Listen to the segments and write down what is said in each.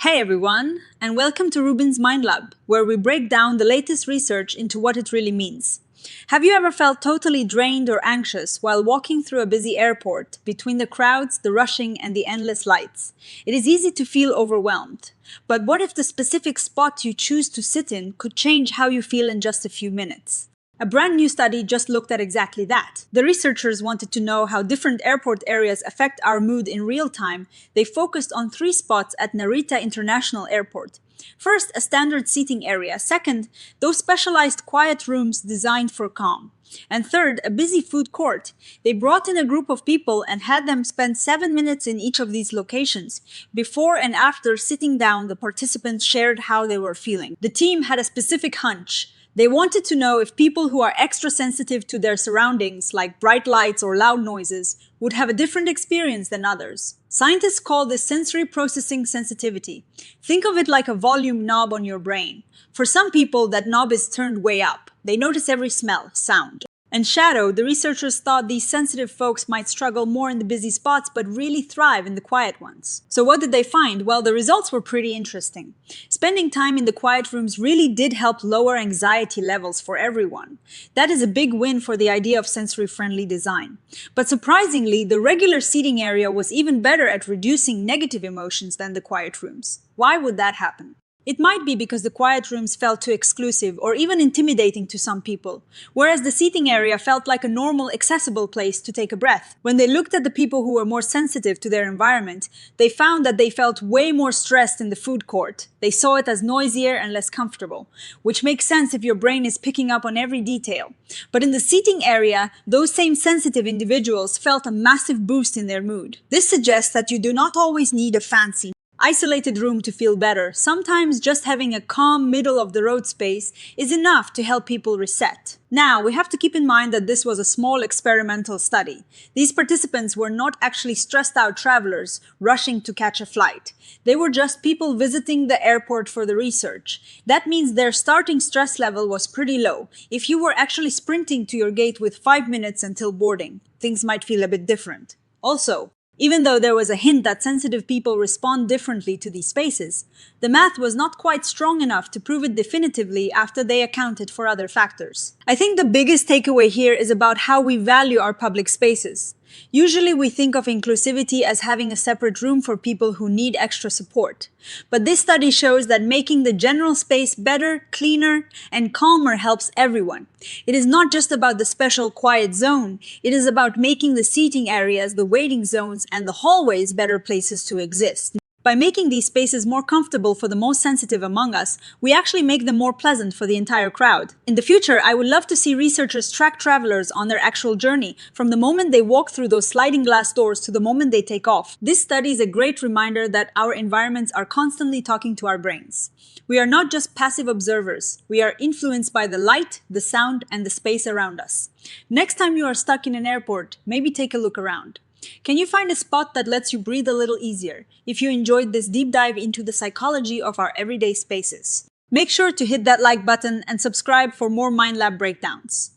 Hey everyone, and welcome to RUBIN'S Mind Lab, where we break down the latest research into what it really means. Have you ever felt totally drained or anxious while walking through a busy airport, between the crowds, the rushing, and the endless lights? It is easy to feel overwhelmed. But what if the specific spot you choose to sit in could change how you feel in just a few minutes? A brand new study just looked at exactly that. The researchers wanted to know how different airport areas affect our mood in real time. They focused on 3 spots at Narita International Airport. First, a standard seating area. Second, those specialized quiet rooms designed for calm. And third, a busy food court. They brought in a group of people and had them spend 7 minutes in each of these locations. Before and after sitting down, the participants shared how they were feeling. The team had a specific hunch. They wanted to know if people who are extra sensitive to their surroundings, like bright lights or loud noises, would have a different experience than others. Scientists call this sensory processing sensitivity. Think of it like a volume knob on your brain. For some people, that knob is turned way up. They notice every smell, sound, and shadow. The researchers thought these sensitive folks might struggle more in the busy spots but really thrive in the quiet ones. So what did they find? Well, the results were pretty interesting. Spending time in the quiet rooms really did help lower anxiety levels for everyone. That is a big win for the idea of sensory-friendly design. But surprisingly, the regular seating area was even better at reducing negative emotions than the quiet rooms. Why would that happen? It might be because the quiet rooms felt too exclusive or even intimidating to some people, whereas the seating area felt like a normal, accessible place to take a breath. When they looked at the people who were more sensitive to their environment, they found that they felt way more stressed in the food court. They saw it as noisier and less comfortable, which makes sense if your brain is picking up on every detail. But in the seating area, those same sensitive individuals felt a massive boost in their mood. This suggests that you do not always need a fancy, isolated room to feel better. Sometimes just having a calm middle-of-the-road space is enough to help people reset. Now, we have to keep in mind that this was a small experimental study. These participants were not actually stressed-out travelers rushing to catch a flight. They were just people visiting the airport for the research. That means their starting stress level was pretty low. If you were actually sprinting to your gate with 5 minutes until boarding, things might feel a bit different. Also, even though there was a hint that sensitive people respond differently to these spaces, the math was not quite strong enough to prove it definitively after they accounted for other factors. I think the biggest takeaway here is about how we value our public spaces. Usually we think of inclusivity as having a separate room for people who need extra support. But this study shows that making the general space better, cleaner, and calmer helps everyone. It is not just about the special quiet zone. It is about making the seating areas, the waiting zones, and the hallways better places to exist. By making these spaces more comfortable for the most sensitive among us, we actually make them more pleasant for the entire crowd. In the future, I would love to see researchers track travelers on their actual journey, from the moment they walk through those sliding glass doors to the moment they take off. This study is a great reminder that our environments are constantly talking to our brains. We are not just passive observers. We are influenced by the light, the sound, and the space around us. Next time you are stuck in an airport, maybe take a look around. Can you find a spot that lets you breathe a little easier if you enjoyed this deep dive into the psychology of our everyday spaces? Make sure to hit that like button and subscribe for more Mind Lab breakdowns.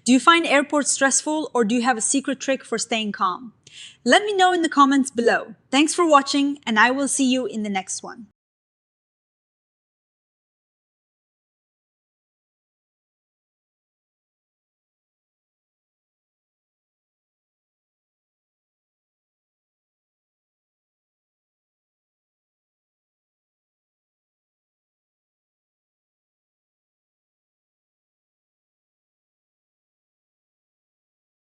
Do you find airports stressful, or do you have a secret trick for staying calm? Let me know in the comments below. Thanks for watching, and I will see you in the next one.